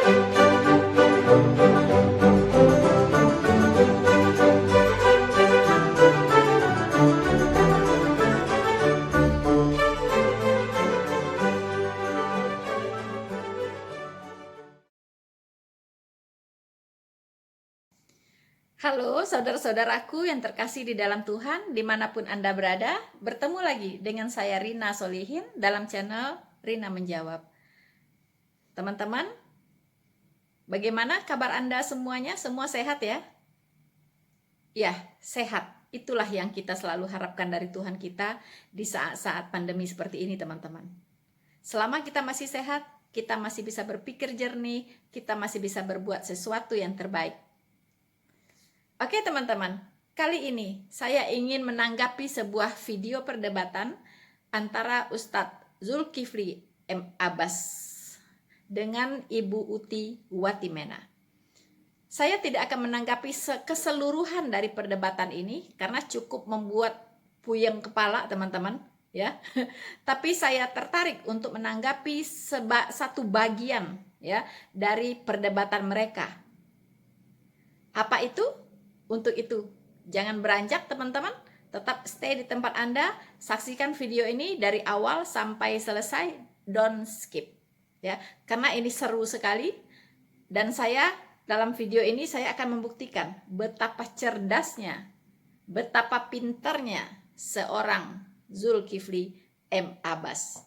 Halo saudara-saudaraku yang terkasih di dalam Tuhan, dimanapun Anda berada, bertemu lagi dengan saya Rina Solihin dalam channel Rina Menjawab. Teman-teman, bagaimana kabar Anda semuanya? Semua sehat ya? Ya, sehat. Itulah yang kita selalu harapkan dari Tuhan kita di saat-saat pandemi seperti ini, teman-teman. Selama kita masih sehat, kita masih bisa berpikir jernih, kita masih bisa berbuat sesuatu yang terbaik. Oke teman-teman, kali ini saya ingin menanggapi sebuah video perdebatan antara Ustadz Zulkifli M. Abbas dengan Ibu Uti Watimena. Saya tidak akan menanggapi keseluruhan dari perdebatan ini karena cukup membuat puyeng kepala teman-teman ya. Tapi saya tertarik untuk menanggapi satu bagian ya dari perdebatan mereka. Apa itu? Untuk itu, jangan beranjak teman-teman, tetap stay di tempat Anda, saksikan video ini dari awal sampai selesai, don't skip. Ya, karena ini seru sekali dan saya dalam video ini saya akan membuktikan betapa cerdasnya, betapa pintarnya seorang Zulkifli M. Abbas.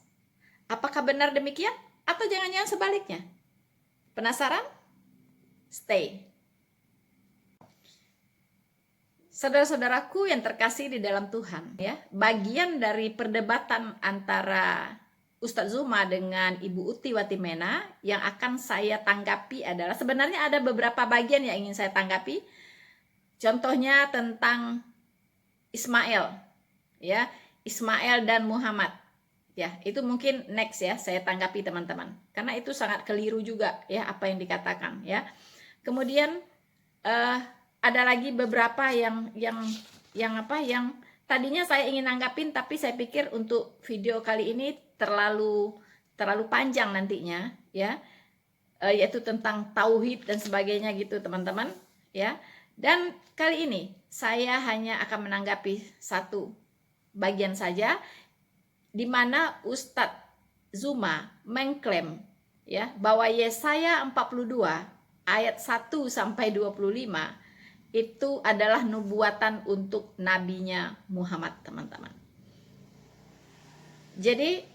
Apakah benar demikian atau jangan-jangan sebaliknya? Penasaran? Stay. Saudara-saudaraku yang terkasih di dalam Tuhan, ya, bagian dari perdebatan antara Ustadz Zuma dengan Ibu Uti Watimena yang akan saya tanggapi adalah sebenarnya ada beberapa bagian yang ingin saya tanggapi. Contohnya tentang Ismail, ya, Ismail dan Muhammad. Ya, itu mungkin next ya saya tanggapi teman-teman. Karena itu sangat keliru juga ya apa yang dikatakan ya. Kemudian ada lagi beberapa yang tadinya saya ingin nanggapin tapi saya pikir untuk video kali ini terlalu panjang nantinya ya, yaitu tentang tauhid dan sebagainya gitu teman-teman ya. Dan kali ini saya hanya akan menanggapi satu bagian saja di mana Ustadz Zuma mengklaim ya bahwa Yesaya 42 ayat 1 sampai 25 itu adalah nubuatan untuk nabinya Muhammad, teman-teman. Jadi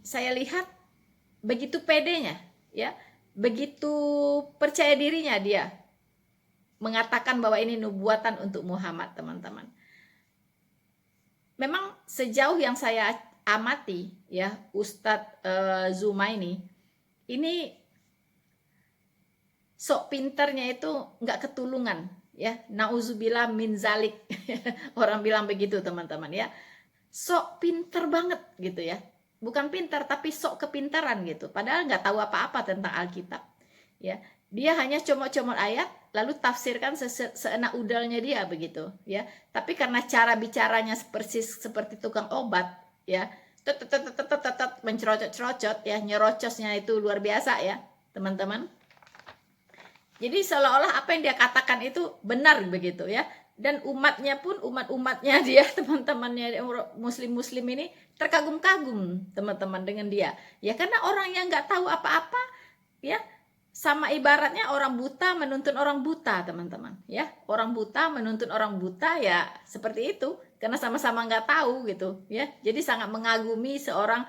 saya lihat begitu pedenya, ya, begitu percaya dirinya dia mengatakan bahwa ini nubuatan untuk Muhammad, teman-teman. Memang sejauh yang saya amati, ya, Ustadz Zuma ini sok pinternya itu nggak ketulungan ya, nauzubillah min zalik. Orang bilang begitu teman-teman ya, sok pinter banget gitu ya, bukan pinter tapi sok kepintaran gitu, padahal nggak tahu apa-apa tentang Alkitab ya. Dia hanya comot-comot ayat lalu tafsirkan seenak udalnya dia begitu ya. Tapi karena cara bicaranya persis seperti tukang obat ya, mencerocot-cerocot ya, nyerocosnya itu luar biasa ya teman-teman. Jadi seolah-olah apa yang dia katakan itu benar begitu ya. Dan umatnya pun, umat-umatnya dia, teman-temannya muslim-muslim ini terkagum-kagum teman-teman dengan dia. Ya karena orang yang nggak tahu apa-apa ya, sama ibaratnya orang buta menuntun orang buta teman-teman ya. Orang buta menuntun orang buta ya seperti itu. Karena sama-sama nggak tahu gitu ya. Jadi sangat mengagumi seorang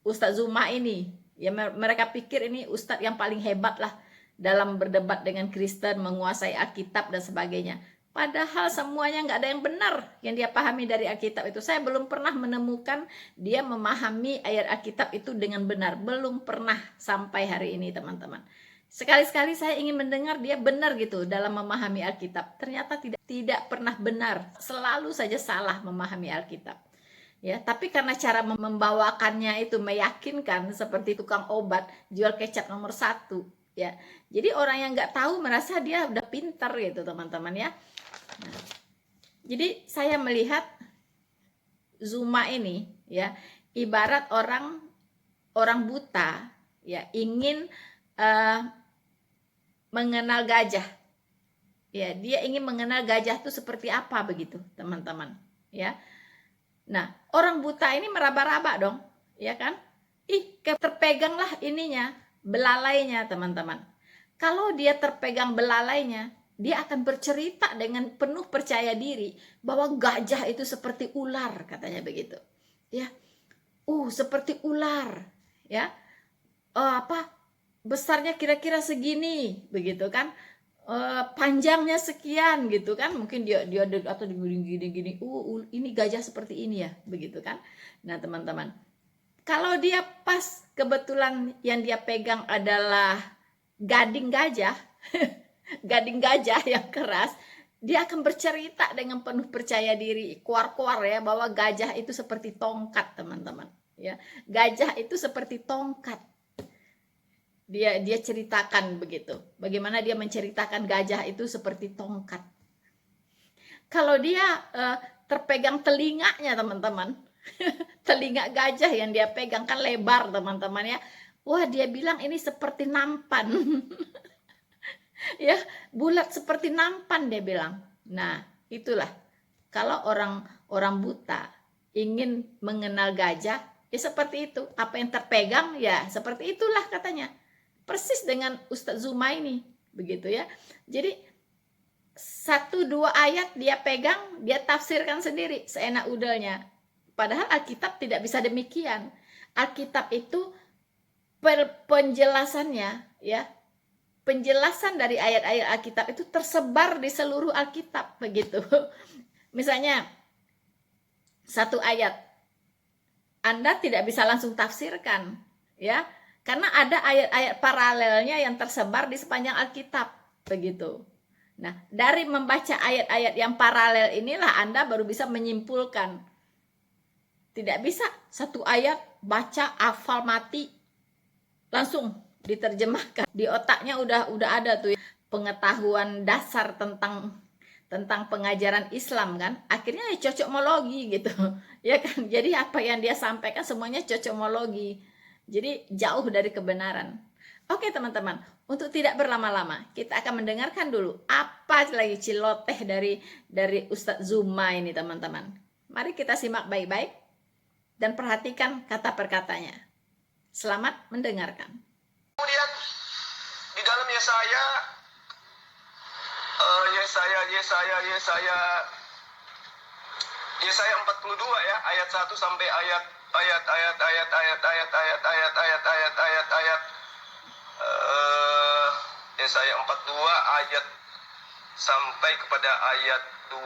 Ustadz Zuma ini. Ya mereka pikir ini Ustadz yang paling hebat lah dalam berdebat dengan Kristen, menguasai Alkitab dan sebagainya. Padahal semuanya nggak ada yang benar yang dia pahami dari Alkitab itu. Saya belum pernah menemukan dia memahami ayat Alkitab itu dengan benar. Belum pernah sampai hari ini teman-teman. Sekali-sekali saya ingin mendengar dia benar gitu dalam memahami Alkitab. Ternyata tidak pernah benar. Selalu saja salah memahami Alkitab. Ya, tapi karena cara membawakannya itu meyakinkan seperti tukang obat jual kecap nomor 1. Ya, jadi orang yang nggak tahu merasa dia udah pintar gitu teman-teman ya. Nah, jadi saya melihat Zuma ini ya ibarat orang buta ya, ingin mengenal gajah. Ya, dia ingin mengenal gajah itu seperti apa begitu, teman-teman. Ya. Nah, orang buta ini meraba-raba dong, ya kan? Terpeganglah ininya, belalainya, teman-teman. Kalau dia terpegang belalainya, dia akan bercerita dengan penuh percaya diri bahwa gajah itu seperti ular, katanya begitu. Ya. Seperti ular, ya. Besarnya kira-kira segini, begitu kan? Panjangnya sekian gitu kan, mungkin dia atau gini ini gajah seperti ini ya, begitu kan. Nah teman-teman, kalau dia pas kebetulan yang dia pegang adalah gading gajah gading gajah yang keras, dia akan bercerita dengan penuh percaya diri, kuar-kuar ya, bahwa gajah itu seperti tongkat, teman-teman ya. Gajah itu seperti tongkat. Dia ceritakan begitu, bagaimana dia menceritakan gajah itu seperti tongkat. Kalau dia terpegang telinganya, teman-teman, telinga gajah yang dia pegang kan lebar, teman-teman ya. Wah, dia bilang ini seperti nampan. Ya, bulat seperti nampan, dia bilang. Nah, itulah kalau orang buta ingin mengenal gajah, ya seperti itu. Apa yang terpegang ya seperti itulah, katanya. Persis dengan Ustadz Zuma ini, begitu ya. Jadi 1-2 ayat dia pegang, dia tafsirkan sendiri seenak udahnya. Padahal Alkitab tidak bisa demikian. Alkitab itu penjelasannya ya, penjelasan dari ayat-ayat Alkitab itu tersebar di seluruh Alkitab, begitu. Misalnya satu ayat, Anda tidak bisa langsung tafsirkan ya, karena ada ayat-ayat paralelnya yang tersebar di sepanjang Alkitab, begitu. Nah, dari membaca ayat-ayat yang paralel inilah Anda baru bisa menyimpulkan. Tidak bisa satu ayat baca hafal mati langsung diterjemahkan. Di otaknya udah ada tuh pengetahuan dasar tentang pengajaran Islam kan. Akhirnya ya cocokmologi gitu. Ya kan? Jadi apa yang dia sampaikan semuanya cocokmologi. Jadi jauh dari kebenaran. Oke teman-teman, untuk tidak berlama-lama, kita akan mendengarkan dulu apa lagi ciloteh dari Ustadz Zuma ini, teman-teman. Mari kita simak baik-baik dan perhatikan kata perkatanya. Selamat mendengarkan. Kemudian di dalam Yesaya Yesaya 42 ya, ayat 1 sampai ayat Yesaya 42 ayat sampai kepada ayat 25.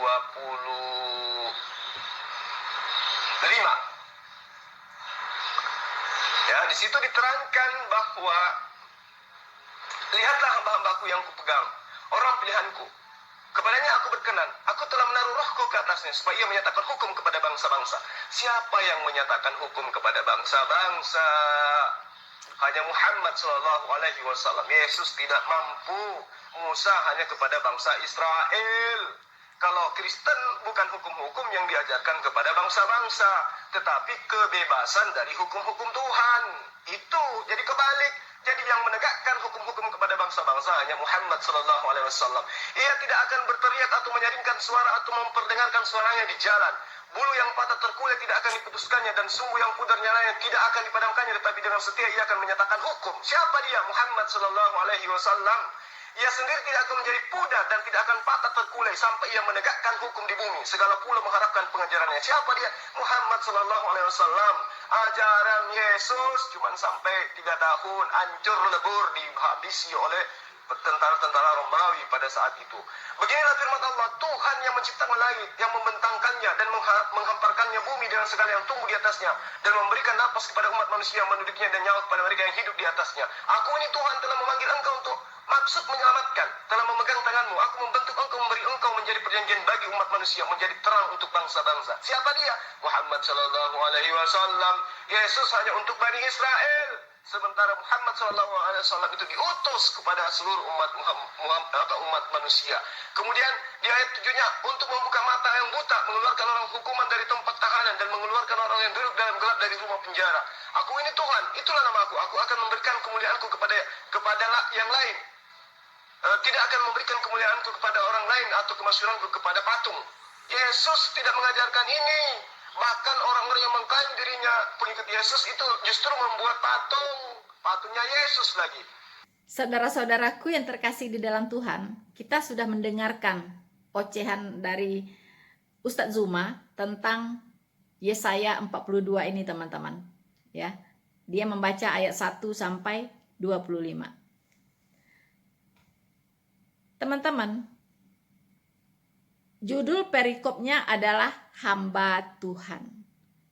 Ya, di situ diterangkan bahwa lihatlah hamba-hambaku yang kupegang, orang pilihanku. Kepadanya aku berkenan. Aku telah menaruh rohku ke atasnya supaya ia menyatakan hukum kepada bangsa-bangsa. Siapa yang menyatakan hukum kepada bangsa-bangsa? Hanya Muhammad SAW. Yesus tidak mampu. Musa hanya kepada bangsa Israel. Kalau Kristen bukan hukum-hukum yang diajarkan kepada bangsa-bangsa, tetapi kebebasan dari hukum-hukum Tuhan. Itu jadi kebalik. Jadi yang menegakkan hukum-hukum kepada bangsa-bangsa hanya Muhammad SAW. Ia tidak akan berteriak atau menyaringkan suara atau memperdengarkan suaranya di jalan. Bulu yang patah terkulai tidak akan diputuskannya, dan sumbu yang pudar nyalanya tidak akan dipadamkannya, tetapi dengan setia ia akan menyatakan hukum. Siapa dia? Muhammad SAW. Ia sendiri tidak akan menjadi pudar dan tidak akan patah terkulai sampai ia menegakkan hukum di bumi. Segala pulau mengharapkan pengajarannya. Siapa dia? Muhammad SAW. Ajaran Yesus cuma sampai 3 tahun hancur lebur dihabisi oleh tentara-tentara Romawi pada saat itu. Beginilah firman Allah, Tuhan yang menciptakan langit, yang membentangkannya dan menghamparkannya bumi dengan segala yang tumbuh di atasnya, dan memberikan napas kepada umat manusia yang menduduknya dan nyawa kepada mereka yang hidup di atasnya. Aku ini Tuhan telah memanggil engkau untuk maksud menyelamatkan, telah memegang tanganmu. Aku membentuk engkau, memberi engkau menjadi perjanjian bagi umat manusia, menjadi terang untuk bangsa-bangsa. Siapa dia? Muhammad SAW. Yesus hanya untuk Bani Israel. Sementara Muhammad SAW itu diutus kepada seluruh umat manusia. Kemudian di ayat 7-nya, untuk membuka mata yang buta, mengeluarkan orang hukuman dari tempat tahanan, dan mengeluarkan orang yang duduk dalam gelap dari rumah penjara. Aku ini Tuhan, itulah namaku. Aku akan memberikan kemuliaanku kepada yang lain. Tidak akan memberikan kemuliaanku kepada orang lain atau kemasyhuranku kepada patung. Yesus tidak mengajarkan ini. Bahkan orang-orang yang mengklaim dirinya pengikut Yesus itu justru membuat patungnya Yesus lagi. Saudara-saudaraku yang terkasih di dalam Tuhan, kita sudah mendengarkan ocehan dari Ustadz Zuma tentang Yesaya 42 ini, teman-teman. Ya, dia membaca ayat 1 sampai 25. Teman-teman, judul perikopnya adalah hamba Tuhan.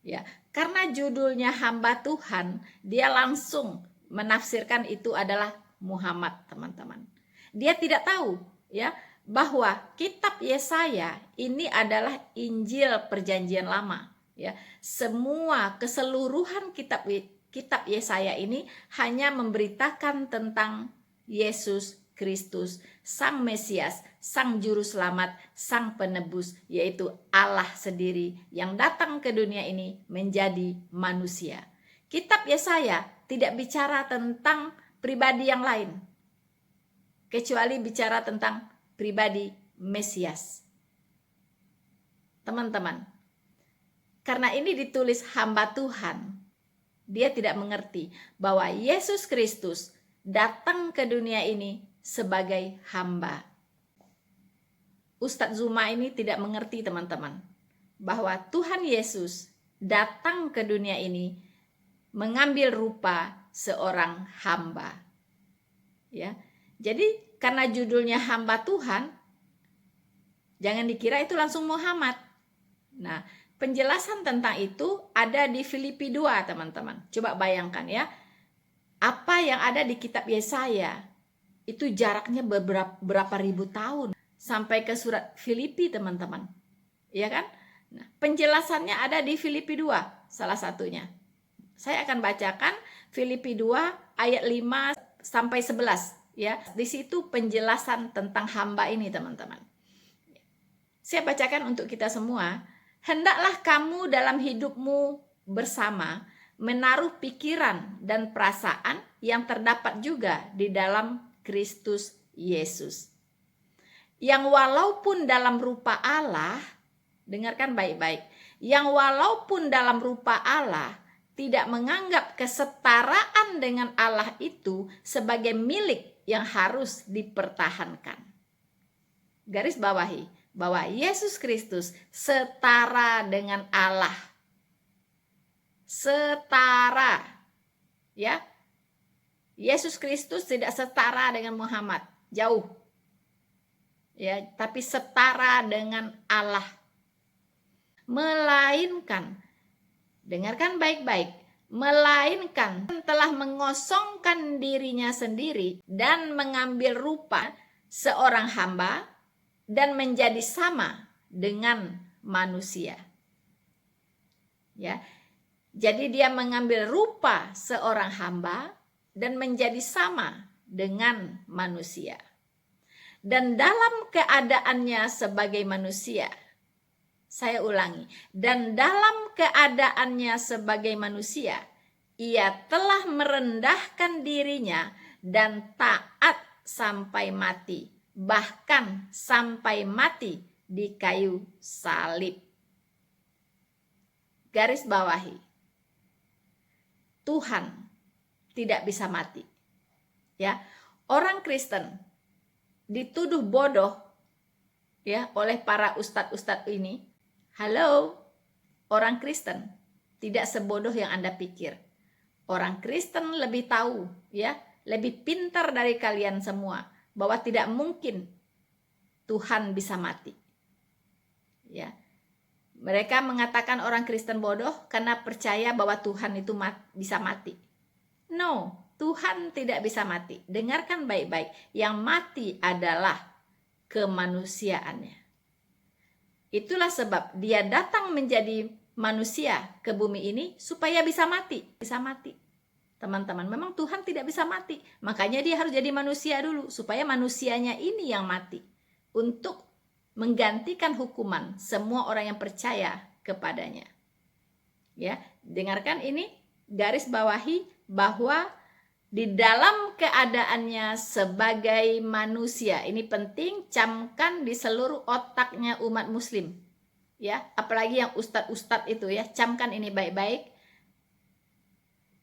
Ya, karena judulnya hamba Tuhan, dia langsung menafsirkan itu adalah Muhammad, teman-teman. Dia tidak tahu ya bahwa kitab Yesaya ini adalah Injil Perjanjian Lama, ya. Semua keseluruhan kitab Yesaya ini hanya memberitakan tentang Yesus Kristus, Sang Mesias, Sang Juru Selamat, Sang Penebus, yaitu Allah sendiri yang datang ke dunia ini menjadi manusia. Kitab Yesaya tidak bicara tentang pribadi yang lain, kecuali bicara tentang pribadi Mesias. Teman-teman, karena ini ditulis hamba Tuhan, dia tidak mengerti bahwa Yesus Kristus datang ke dunia ini sebagai hamba. Ustadz Zuma ini tidak mengerti, teman-teman, bahwa Tuhan Yesus datang ke dunia ini mengambil rupa seorang hamba. Ya. Jadi karena judulnya hamba Tuhan, jangan dikira itu langsung Muhammad. Nah, penjelasan tentang itu ada di Filipi 2, teman-teman. Coba bayangkan ya, apa yang ada di kitab Yesaya itu jaraknya berapa ribu tahun sampai ke surat Filipi, teman-teman. Iya kan? Nah, penjelasannya ada di Filipi 2, salah satunya. Saya akan bacakan Filipi 2 ayat 5 sampai 11, ya. Di situ penjelasan tentang hamba ini, teman-teman. Saya bacakan untuk kita semua. Hendaklah kamu dalam hidupmu bersama menaruh pikiran dan perasaan yang terdapat juga di dalam Kristus Yesus, yang walaupun dalam rupa Allah, dengarkan baik-baik, yang walaupun dalam rupa Allah tidak menganggap kesetaraan dengan Allah itu sebagai milik yang harus dipertahankan. Garis bawahi bahwa Yesus Kristus setara dengan Allah. Setara. Ya. Yesus Kristus tidak setara dengan Muhammad, jauh. Ya, tapi setara dengan Allah. Melainkan, dengarkan baik-baik, melainkan telah mengosongkan dirinya sendiri dan mengambil rupa seorang hamba dan menjadi sama dengan manusia. Ya. Jadi dia mengambil rupa seorang hamba dan menjadi sama dengan manusia. Dan dalam keadaannya sebagai manusia, saya ulangi, dan dalam keadaannya sebagai manusia, ia telah merendahkan dirinya dan taat sampai mati, bahkan sampai mati di kayu salib. Garis bawahi, Tuhan tidak bisa mati. Ya, orang Kristen dituduh bodoh ya oleh para ustadz-ustadz ini. Halo, orang Kristen tidak sebodoh yang Anda pikir. Orang Kristen lebih tahu ya, lebih pintar dari kalian semua bahwa tidak mungkin Tuhan bisa mati. Ya. Mereka mengatakan orang Kristen bodoh karena percaya bahwa Tuhan itu bisa mati. No, Tuhan tidak bisa mati. Dengarkan baik-baik. Yang mati adalah kemanusiaannya. Itulah sebab dia datang menjadi manusia ke bumi ini supaya bisa mati. Bisa mati. teman-teman. Memang Tuhan tidak bisa mati. Makanya dia harus jadi manusia dulu. Supaya manusianya ini yang mati. Untuk menggantikan hukuman semua orang yang percaya kepadanya. Ya, dengarkan ini, garis bawahi bahwa di dalam keadaannya sebagai manusia, ini penting, camkan di seluruh otaknya umat muslim. Ya, apalagi yang ustadz-ustadz itu ya, camkan ini baik-baik.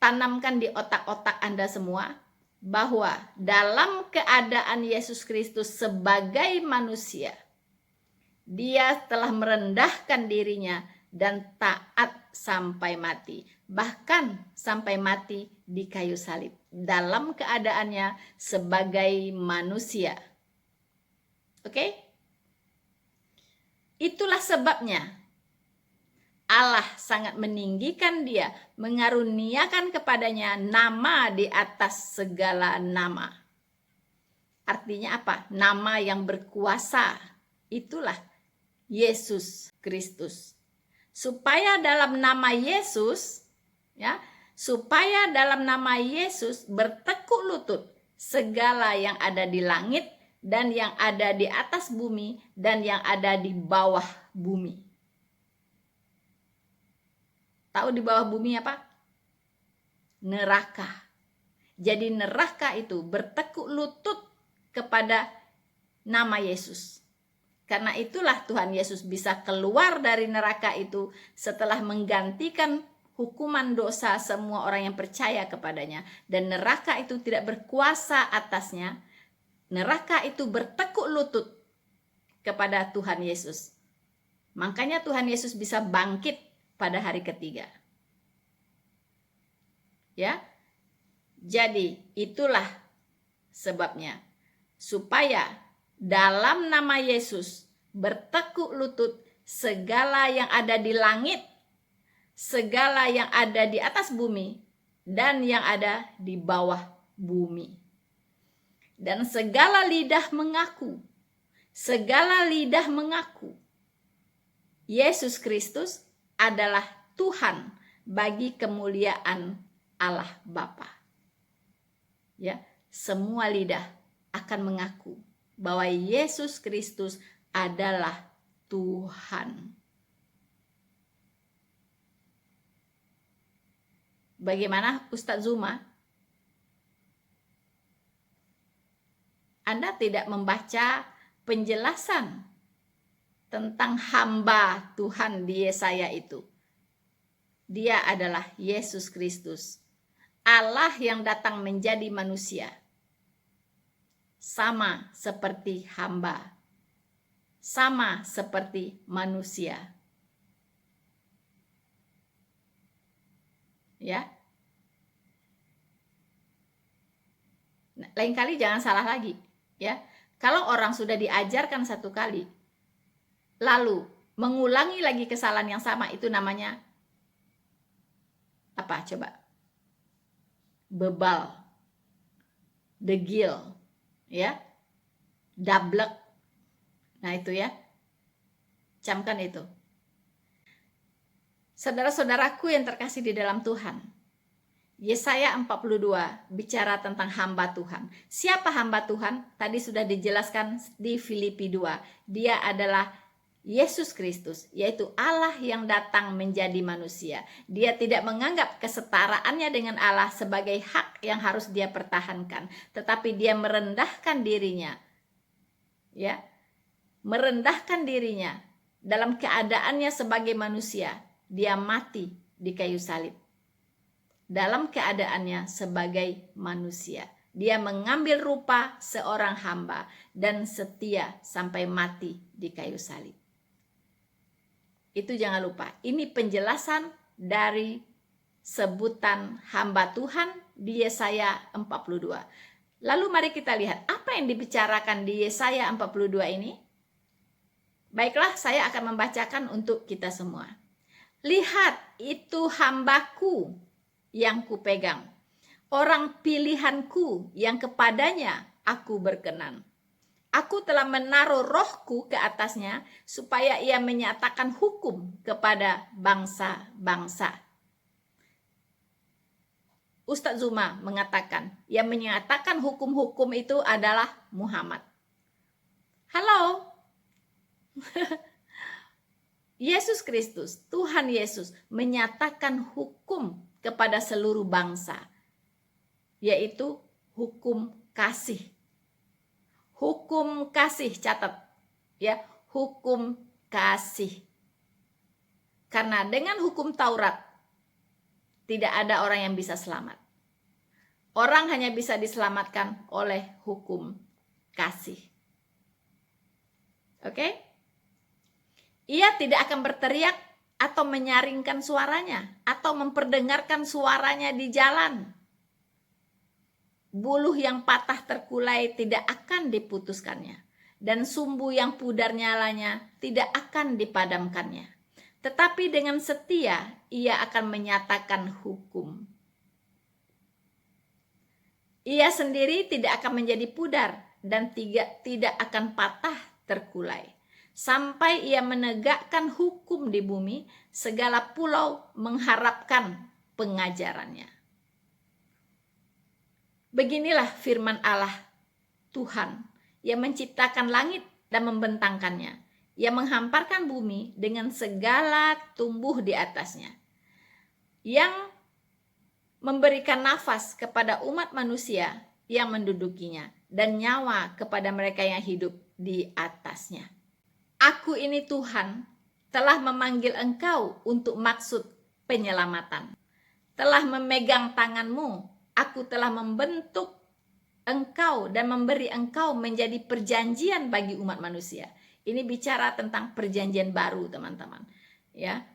Tanamkan di otak-otak Anda semua bahwa dalam keadaan Yesus Kristus sebagai manusia, dia telah merendahkan dirinya dan taat sampai mati, bahkan sampai mati di kayu salib dalam keadaannya sebagai manusia. Oke? Itulah sebabnya Allah sangat meninggikan dia, mengaruniakan kepadanya nama di atas segala nama. Artinya apa? Nama yang berkuasa. Itulah Yesus Kristus. Supaya dalam nama Yesus, ya, supaya dalam nama Yesus bertekuk lutut segala yang ada di langit dan yang ada di atas bumi dan yang ada di bawah bumi. Tahu di bawah bumi apa? Neraka. Jadi neraka itu bertekuk lutut kepada nama Yesus. Karena itulah Tuhan Yesus bisa keluar dari neraka itu setelah menggantikan hukuman dosa semua orang yang percaya kepadanya. Dan neraka itu tidak berkuasa atasnya. Neraka itu bertekuk lutut kepada Tuhan Yesus. Makanya Tuhan Yesus bisa bangkit pada hari ketiga. Ya. Jadi itulah sebabnya. Supaya dalam nama Yesus bertekuk lutut segala yang ada di langit, segala yang ada di atas bumi, dan yang ada di bawah bumi. Dan segala lidah mengaku, Yesus Kristus adalah Tuhan bagi kemuliaan Allah Bapa. Ya, semua lidah akan mengaku bahwa Yesus Kristus adalah Tuhan. Bagaimana Ustadz Zuma? Anda tidak membaca penjelasan tentang hamba Tuhan di Yesaya itu. Dia adalah Yesus Kristus, Allah yang datang menjadi manusia. Sama seperti hamba, sama seperti manusia. Ya. Nah, lain kali jangan salah lagi, ya. Kalau orang sudah diajarkan satu kali, lalu mengulangi lagi kesalahan yang sama, itu namanya apa? Coba. Bebal, degil, ya, dablek. Nah itu ya, camkan itu. Saudara-saudaraku yang terkasih di dalam Tuhan, Yesaya 42 bicara tentang hamba Tuhan. Siapa hamba Tuhan? Tadi sudah dijelaskan di Filipi 2. Dia adalah Yesus Kristus, yaitu Allah yang datang menjadi manusia. Dia tidak menganggap kesetaraannya dengan Allah sebagai hak yang harus dia pertahankan, tetapi dia merendahkan dirinya. Ya, merendahkan dirinya dalam keadaannya sebagai manusia. Dia mati di kayu salib. Dalam keadaannya sebagai manusia, dia mengambil rupa seorang hamba dan setia sampai mati di kayu salib. Itu jangan lupa. Ini penjelasan dari sebutan hamba Tuhan di Yesaya 42. Lalu mari kita lihat apa yang dibicarakan di Yesaya 42 ini. Baiklah, saya akan membacakan untuk kita semua. Lihat, itu hambaku yang kupegang, orang pilihanku yang kepadanya aku berkenan. Aku telah menaruh rohku ke atasnya supaya ia menyatakan hukum kepada bangsa-bangsa. Ustadz Zuma mengatakan, yang menyatakan hukum-hukum itu adalah Muhammad. Halo, Yesus Kristus, Tuhan Yesus menyatakan hukum kepada seluruh bangsa, yaitu hukum kasih. Hukum kasih, catat ya, hukum kasih. Karena dengan hukum Taurat tidak ada orang yang bisa selamat. Orang hanya bisa diselamatkan oleh hukum kasih. Oke? Ia tidak akan berteriak atau menyaringkan suaranya atau memperdengarkan suaranya di jalan. Buluh yang patah terkulai tidak akan diputuskannya, dan sumbu yang pudar nyalanya tidak akan dipadamkannya. Tetapi dengan setia ia akan menyatakan hukum. Ia sendiri tidak akan menjadi pudar dan tidak akan patah terkulai. Sampai ia menegakkan hukum di bumi, segala pulau mengharapkan pengajarannya. Beginilah firman Allah Tuhan yang menciptakan langit dan membentangkannya, yang menghamparkan bumi dengan segala tumbuh di atasnya, yang memberikan nafas kepada umat manusia yang mendudukinya, dan nyawa kepada mereka yang hidup di atasnya. Aku ini Tuhan telah memanggil engkau untuk maksud penyelamatan. Telah memegang tanganmu, aku telah membentuk engkau dan memberi engkau menjadi perjanjian bagi umat manusia. Ini bicara tentang perjanjian baru, teman-teman. Ya,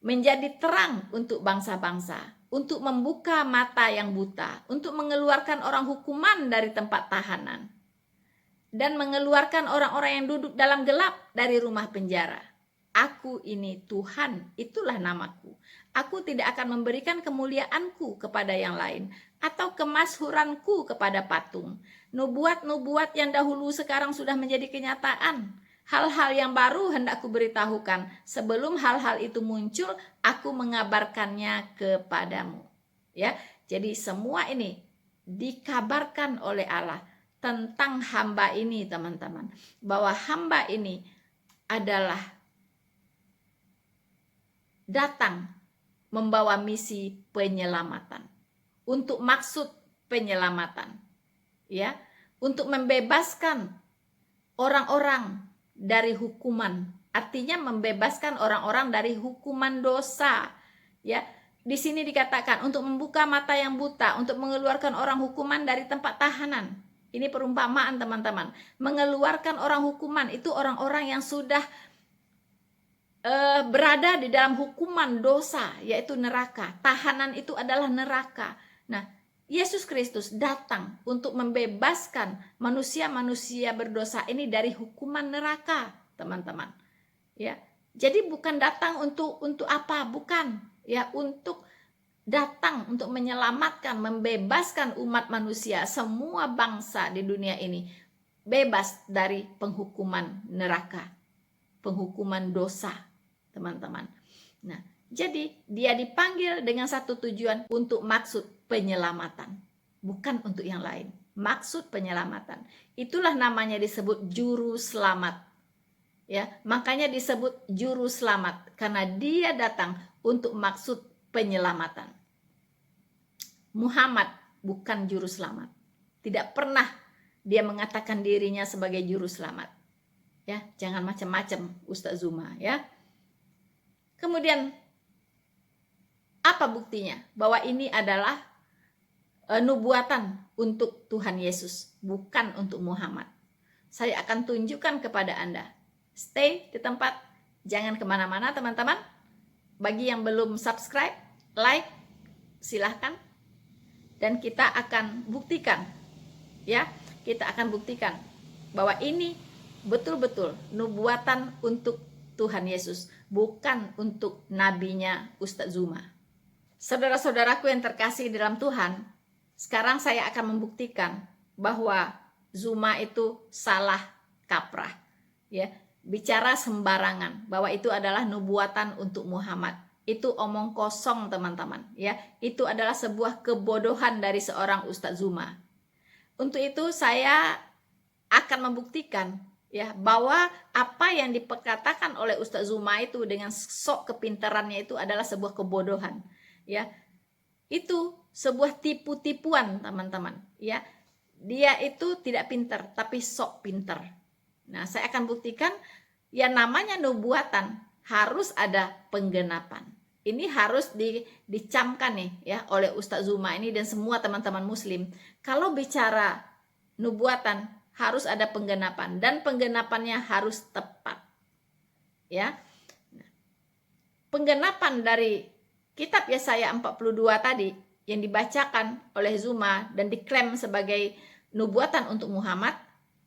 menjadi terang untuk bangsa-bangsa, untuk membuka mata yang buta, untuk mengeluarkan orang hukuman dari tempat tahanan, dan mengeluarkan orang-orang yang duduk dalam gelap dari rumah penjara. Aku ini Tuhan, itulah namaku. Aku tidak akan memberikan kemuliaanku kepada yang lain, atau kemasyhuranku kepada patung. Nubuat-nubuat yang dahulu sekarang sudah menjadi kenyataan. Hal-hal yang baru hendak ku beritahukan. Sebelum hal-hal itu muncul, aku mengabarkannya kepadamu. Ya, jadi semua ini dikabarkan oleh Allah tentang hamba ini, teman-teman. Bahwa hamba ini adalah datang membawa misi penyelamatan. Untuk maksud penyelamatan. Ya, untuk membebaskan orang-orang dari hukuman, artinya membebaskan orang-orang dari hukuman dosa. Ya, di sini dikatakan untuk membuka mata yang buta, untuk mengeluarkan orang hukuman dari tempat tahanan. Ini perumpamaan, teman-teman. Mengeluarkan orang hukuman itu orang-orang yang sudah berada di dalam hukuman dosa, yaitu neraka. Tahanan itu adalah neraka. Nah, Yesus Kristus datang untuk membebaskan manusia-manusia berdosa ini dari hukuman neraka, teman-teman. Ya, jadi bukan datang untuk apa? Bukan, ya, untuk datang untuk menyelamatkan, membebaskan umat manusia, semua bangsa di dunia ini bebas dari penghukuman neraka, penghukuman dosa, teman-teman. Nah, jadi dia dipanggil dengan satu tujuan, untuk maksud penyelamatan, bukan untuk yang lain. Maksud penyelamatan. Itulah namanya disebut juru selamat. Ya, makanya disebut juru selamat karena dia datang untuk maksud penyelamatan. Muhammad bukan juru selamat. Tidak pernah dia mengatakan dirinya sebagai juru selamat. Ya, jangan macam-macam Ustadz Zuma, ya. Kemudian apa buktinya bahwa ini adalah nubuatan untuk Tuhan Yesus, bukan untuk Muhammad? Saya akan tunjukkan kepada Anda. Stay di tempat, jangan kemana-mana, teman-teman. Bagi yang belum subscribe, like, silahkan. Dan kita akan buktikan, ya, kita akan buktikan bahwa ini betul-betul nubuatan untuk Tuhan Yesus, bukan untuk nabinya Ustadz Zuma. Saudara-saudaraku yang terkasih dalam Tuhan, sekarang saya akan membuktikan bahwa Zuma itu salah kaprah, ya, bicara sembarangan bahwa itu adalah nubuatan untuk Muhammad. itu omong kosong, teman-teman, ya. Itu adalah sebuah kebodohan dari seorang Ustadz Zuma. Untuk itu saya akan membuktikan, ya, bahwa apa yang dikatakan oleh Ustadz Zuma itu dengan sok kepintarannya itu adalah sebuah kebodohan, ya. Itu sebuah tipu-tipuan, teman-teman, ya. Dia itu tidak pintar tapi sok pintar. Nah, saya akan buktikan, ya, namanya nubuatan harus ada penggenapan. Ini harus dicamkan nih, ya, oleh Ustadz Zuma ini dan semua teman-teman muslim. Kalau bicara nubuatan harus ada penggenapan dan penggenapannya harus tepat, ya. Penggenapan dari kitab Yesaya 42 tadi yang dibacakan oleh Zuma dan diklaim sebagai nubuatan untuk Muhammad,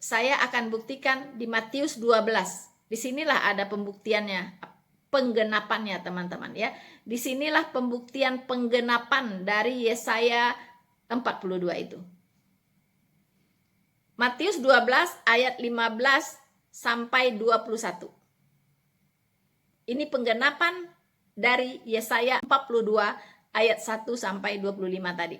saya akan buktikan di Matius 12. Disinilah ada pembuktiannya, penggenapannya, teman-teman, ya. Disinilah pembuktian penggenapan dari Yesaya 42 itu. Matius 12 ayat 15 sampai 21. Ini penggenapan dari Yesaya 42 ayat 1 sampai 25 tadi.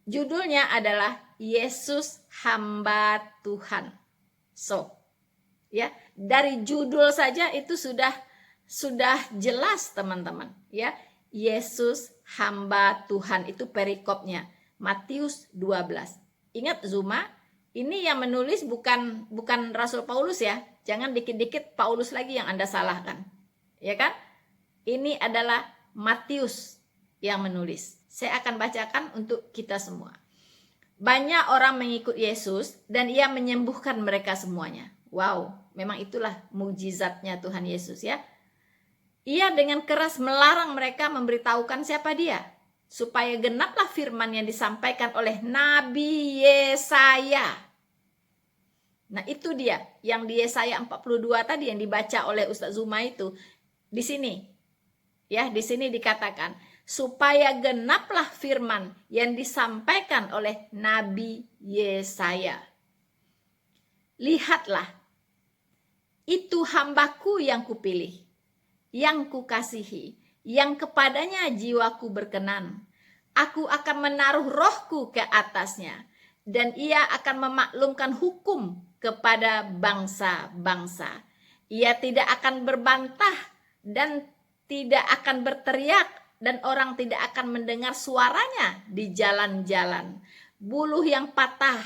Judulnya adalah Yesus hamba Tuhan. So, ya, dari judul saja itu sudah jelas, teman-teman, ya. Yesus hamba Tuhan itu perikopnya Matius 12. Ingat, Zuma ini yang menulis bukan Rasul Paulus, ya. Jangan dikit-dikit Paulus lagi yang Anda salahkan, ya kan? Ini adalah Matius yang menulis. Saya akan bacakan untuk kita semua. Banyak orang mengikut Yesus dan ia menyembuhkan mereka semuanya. Wow, memang itulah mukjizatnya Tuhan Yesus, ya. Ia dengan keras melarang mereka memberitahukan siapa dia, supaya genaplah firman yang disampaikan oleh Nabi Yesaya. Nah, itu dia yang di Yesaya 42 tadi yang dibaca oleh Ustadz Zuma itu. Di sini, ya, di sini dikatakan supaya genaplah firman yang disampaikan oleh Nabi Yesaya. Lihatlah, itu hambaku yang kupilih, yang kukasihi, yang kepadanya jiwaku berkenan. Aku akan menaruh rohku ke atasnya, dan ia akan memaklumkan hukum kepada bangsa-bangsa. Ia tidak akan berbantah dan tidak akan berteriak, dan orang tidak akan mendengar suaranya di jalan-jalan. Buluh yang patah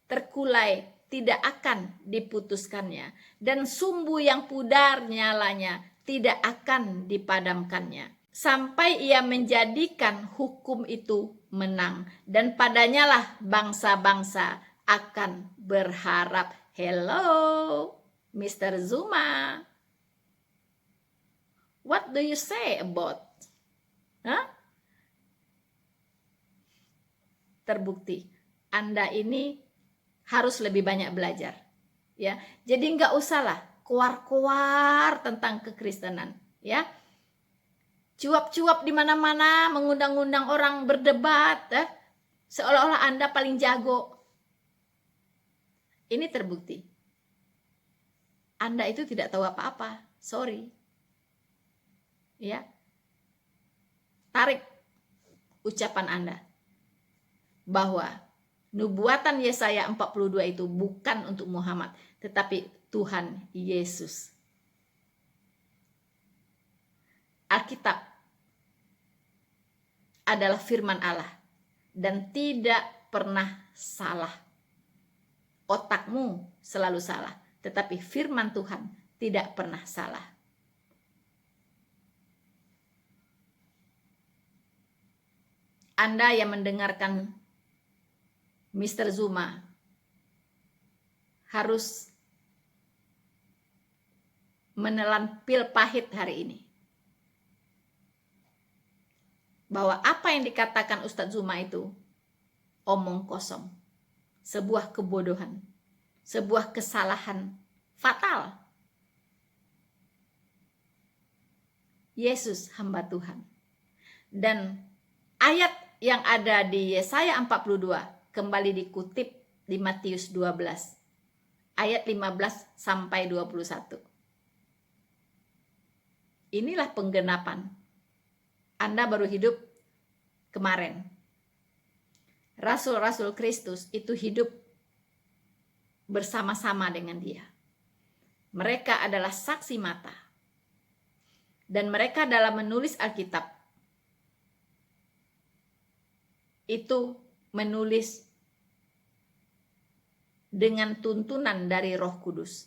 terkulai tidak akan diputuskannya, dan sumbu yang pudar nyalanya tidak akan dipadamkannya, sampai ia menjadikan hukum itu menang, dan padanya lah bangsa-bangsa akan berharap. Hello, Mr. Zuma, what do you say about? Terbukti Anda ini harus lebih banyak belajar, ya. Jadi nggak usahlah keluar tentang kekristenan, ya. Cuap-cuap di mana-mana, mengundang-undang orang berdebat, seolah-olah Anda paling jago. Ini terbukti Anda itu tidak tahu apa-apa. Sorry, ya. Tarik ucapan Anda bahwa nubuatan Yesaya 42 itu bukan untuk Muhammad, tetapi Tuhan Yesus. Alkitab adalah firman Allah dan tidak pernah salah. Otakmu selalu salah, tetapi firman Tuhan tidak pernah salah. Anda yang mendengarkan Mr. Zuma harus menelan pil pahit hari ini. Bahwa apa yang dikatakan Ustadz Zuma itu omong kosong. Sebuah kebodohan. Sebuah kesalahan fatal. Yesus hamba Tuhan. Dan ayat yang ada di Yesaya 42 kembali dikutip di Matius 12 ayat 15 sampai 21. Inilah penggenapan. Anda baru hidup kemarin. Rasul-rasul Kristus itu hidup bersama-sama dengan Dia. Mereka adalah saksi mata. Dan mereka dalam menulis Alkitab itu menulis dengan tuntunan dari Roh Kudus,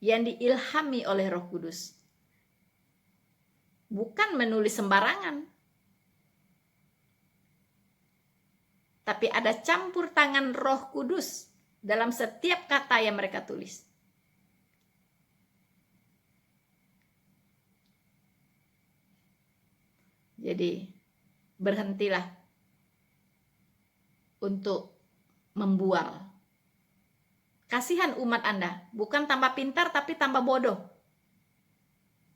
yang diilhami oleh Roh Kudus. Bukan menulis sembarangan, tapi ada campur tangan Roh Kudus dalam setiap kata yang mereka tulis. Jadi berhentilah untuk membual. Kasihan umat Anda, bukan tambah pintar tapi tambah bodoh.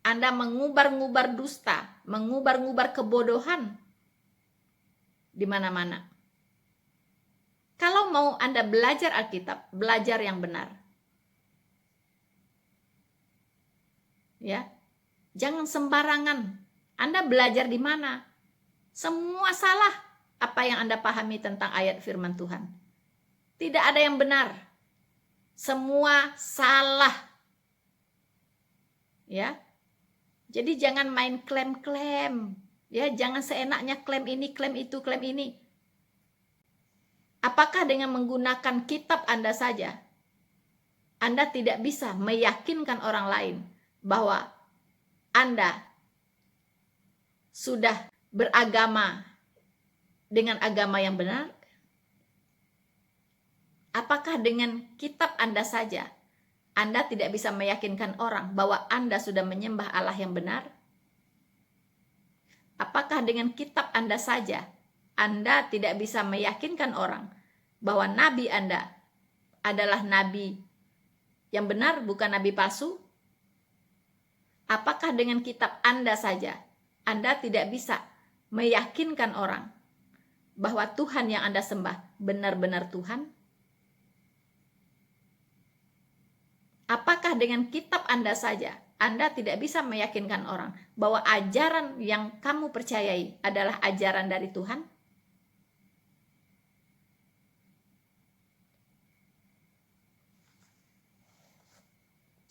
Anda mengubar-ngubar dusta, mengubar-ngubar kebodohan di mana-mana. Kalau mau Anda belajar Alkitab, belajar yang benar. Ya. Jangan sembarangan. Anda belajar di mana? Semua salah apa yang Anda pahami tentang ayat firman Tuhan. Tidak ada yang benar. Semua salah. Ya. Jadi jangan main klaim-klaim. Ya, jangan seenaknya klaim ini, klaim itu, klaim ini. Apakah dengan menggunakan kitab Anda saja, Anda tidak bisa meyakinkan orang lain bahwa Anda sudah beragama dengan agama yang benar? Apakah dengan kitab Anda saja, Anda tidak bisa meyakinkan orang bahwa Anda sudah menyembah Allah yang benar? Apakah dengan kitab Anda saja, Anda tidak bisa meyakinkan orang bahwa nabi Anda adalah nabi yang benar, bukan nabi palsu? Apakah dengan kitab Anda saja, Anda tidak bisa meyakinkan orang bahwa Tuhan yang Anda sembah benar-benar Tuhan? Apakah dengan kitab Anda saja, Anda tidak bisa meyakinkan orang bahwa ajaran yang kamu percayai adalah ajaran dari Tuhan?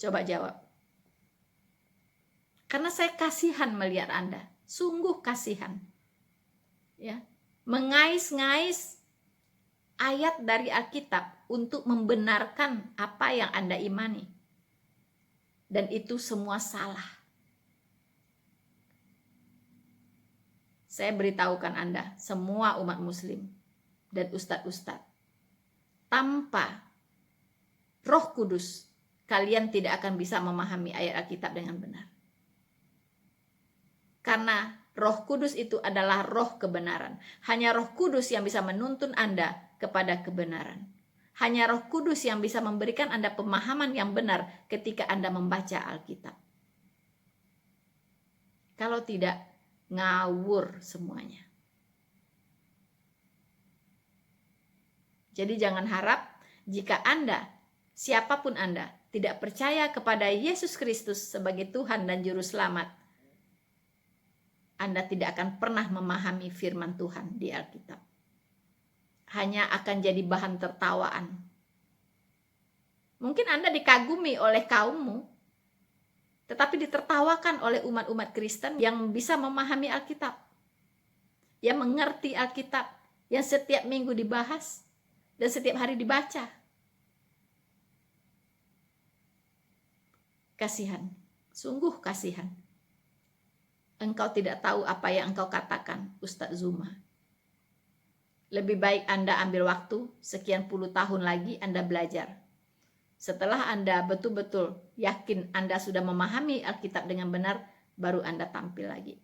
Coba jawab. Karena saya kasihan melihat Anda, sungguh kasihan. Ya, mengais-ngais ayat dari Alkitab untuk membenarkan apa yang Anda imani. Dan itu semua salah. Saya beritahukan Anda, semua umat muslim dan ustadz-ustadz, tanpa Roh Kudus, kalian tidak akan bisa memahami ayat Alkitab dengan benar. Karena Roh Kudus itu adalah roh kebenaran. Hanya Roh Kudus yang bisa menuntun Anda kepada kebenaran. Hanya Roh Kudus yang bisa memberikan Anda pemahaman yang benar ketika Anda membaca Alkitab. Kalau tidak, ngawur semuanya. Jadi jangan harap jika Anda, siapapun Anda, tidak percaya kepada Yesus Kristus sebagai Tuhan dan Juru Selamat, Anda tidak akan pernah memahami firman Tuhan di Alkitab. Hanya akan jadi bahan tertawaan. Mungkin Anda dikagumi oleh kaummu, tetapi ditertawakan oleh umat-umat Kristen yang bisa memahami Alkitab, yang mengerti Alkitab, yang setiap minggu dibahas dan setiap hari dibaca. Kasihan, sungguh kasihan. Engkau tidak tahu apa yang engkau katakan, Ustadz Zuma. Lebih baik Anda ambil waktu sekian puluh tahun lagi Anda belajar. Setelah Anda betul-betul yakin Anda sudah memahami Alkitab dengan benar, baru Anda tampil lagi.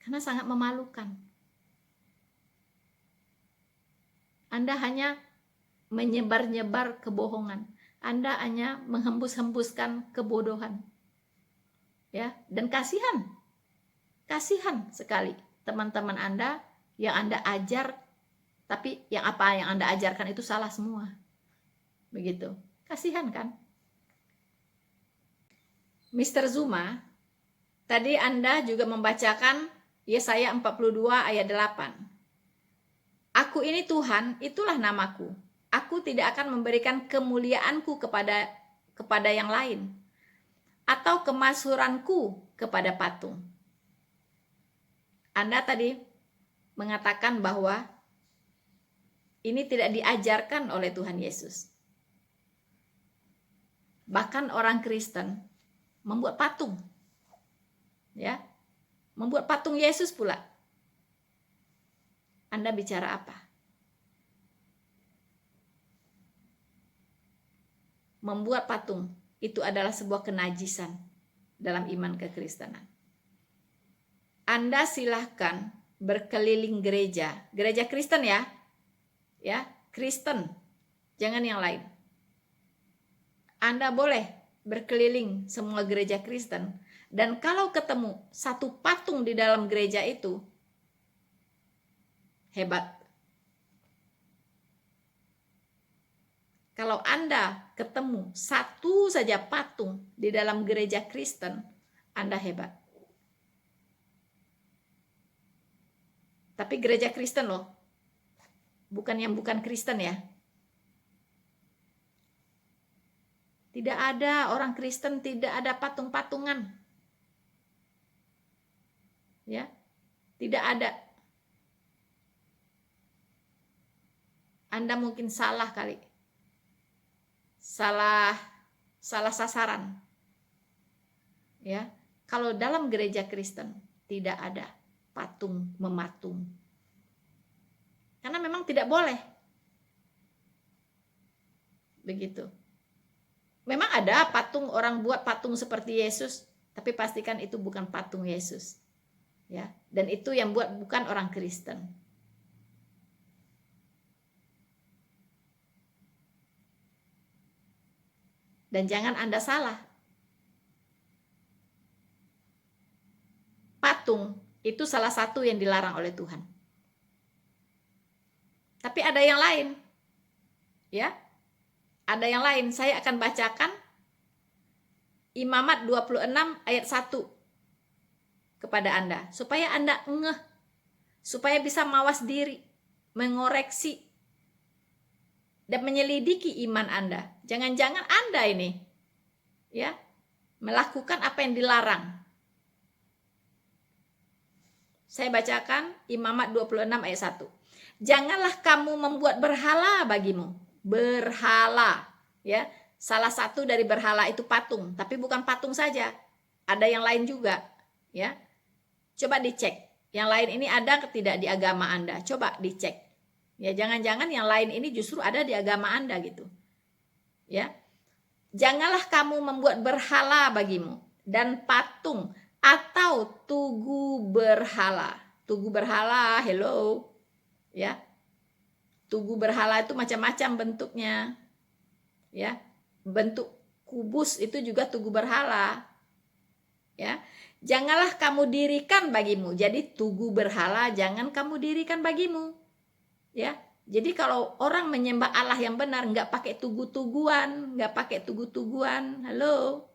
Karena sangat memalukan. Anda hanya menyebar-nyebar kebohongan. Anda hanya menghembus-hembuskan kebodohan. Ya, dan kasihan sekali teman-teman Anda yang Anda ajar, tapi yang Anda ajarkan itu salah semua. Begitu, kasihan kan? Mr. Zuma, tadi Anda juga membacakan Yesaya 42 ayat 8. Aku ini Tuhan, itulah namaku. Aku tidak akan memberikan kemuliaanku kepada yang lain, atau kemasyhuranku kepada patung. Anda tadi mengatakan bahwa ini tidak diajarkan oleh Tuhan Yesus. Bahkan orang Kristen membuat patung. Ya. Membuat patung Yesus pula. Anda bicara apa? Membuat patung itu adalah sebuah kenajisan dalam iman kekristenan. Anda silahkan berkeliling gereja Kristen ya, Kristen, jangan yang lain. Anda boleh berkeliling semua gereja Kristen, dan kalau ketemu satu patung di dalam gereja itu, hebat. Kalau Anda ketemu satu saja patung di dalam gereja Kristen, Anda hebat. Tapi gereja Kristen loh, bukan yang bukan Kristen ya. Tidak ada orang Kristen, tidak ada patung-patungan. Ya, tidak ada. Anda mungkin salah kali. Salah sasaran. Ya, kalau dalam gereja Kristen tidak ada patung mematung. Karena memang tidak boleh. Begitu. Memang ada patung, orang buat patung seperti Yesus, tapi pastikan itu bukan patung Yesus. Ya, dan itu yang buat bukan orang Kristen. Dan jangan Anda salah. Patung itu salah satu yang dilarang oleh Tuhan. Tapi ada yang lain. Ya. Ada yang lain. Saya akan bacakan Imamat 26 ayat 1 kepada Anda, supaya Anda ngeh, supaya bisa mawas diri, mengoreksi dan menyelidiki iman Anda. Jangan-jangan Anda ini ya melakukan apa yang dilarang. Saya bacakan Imamat 26 ayat 1. Janganlah kamu membuat berhala bagimu. Berhala, ya. Salah satu dari berhala itu patung, tapi bukan patung saja. Ada yang lain juga, ya. Coba dicek. Yang lain ini ada atau tidak di agama Anda? Coba dicek. Ya, jangan-jangan yang lain ini justru ada di agama Anda gitu. Ya. Janganlah kamu membuat berhala bagimu dan patung atau tugu berhala. Tugu berhala, hello. Ya. Tugu berhala itu macam-macam bentuknya. Ya. Bentuk kubus itu juga tugu berhala. Ya. Janganlah kamu dirikan bagimu. Jadi tugu berhala jangan kamu dirikan bagimu. Ya. Jadi kalau orang menyembah Allah yang benar nggak pakai tugu-tuguan, nggak pakai tugu-tuguan. Halo.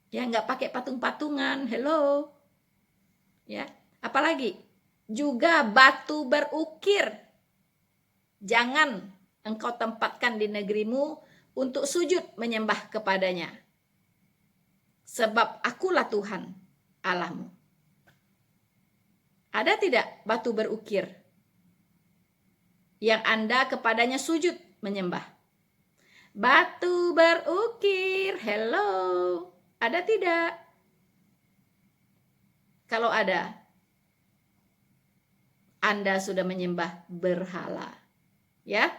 Ya, nggak pakai patung-patungan. Hello. Ya, apalagi juga batu berukir. Jangan engkau tempatkan di negerimu untuk sujud menyembah kepadanya. Sebab akulah Tuhan Allahmu. Ada tidak batu berukir yang Anda kepadanya sujud menyembah? Batu berukir, hello. Ada tidak? Kalau ada, Anda sudah menyembah berhala. Ya.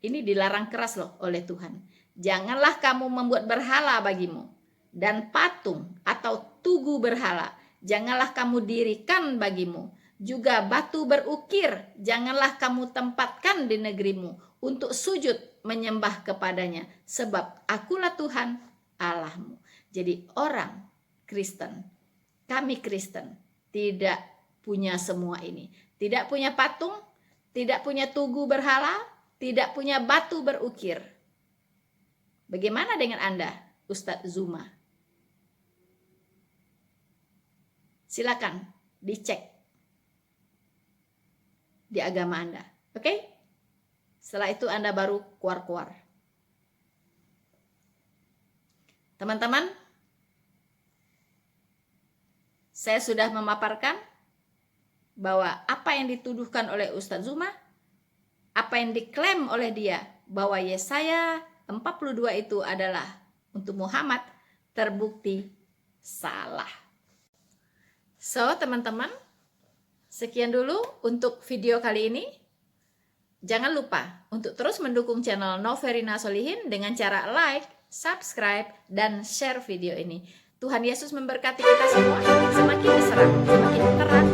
Ini dilarang keras loh oleh Tuhan. Janganlah kamu membuat berhala bagimu dan patung atau tugu berhala. Janganlah kamu dirikan bagimu. Juga batu berukir, janganlah kamu tempatkan di negerimu untuk sujud menyembah kepadanya. Sebab akulah Tuhan Allahmu. Jadi orang Kristen, kami Kristen tidak punya semua ini. Tidak punya patung, tidak punya tugu berhala, tidak punya batu berukir. Bagaimana dengan Anda, Ustadz Zuma? Silakan dicek di agama Anda. Oke? Setelah itu Anda baru keluar-keluar. Teman-teman, saya sudah memaparkan bahwa apa yang dituduhkan oleh Ustadz Zuma, apa yang diklaim oleh dia bahwa Yesaya 42 itu adalah untuk Muhammad, terbukti salah. So, teman-teman, sekian dulu untuk video kali ini. Jangan lupa untuk terus mendukung channel Noverina Solihin dengan cara like, subscribe, dan share video ini. Tuhan Yesus memberkati kita semua, semakin diserang, semakin terang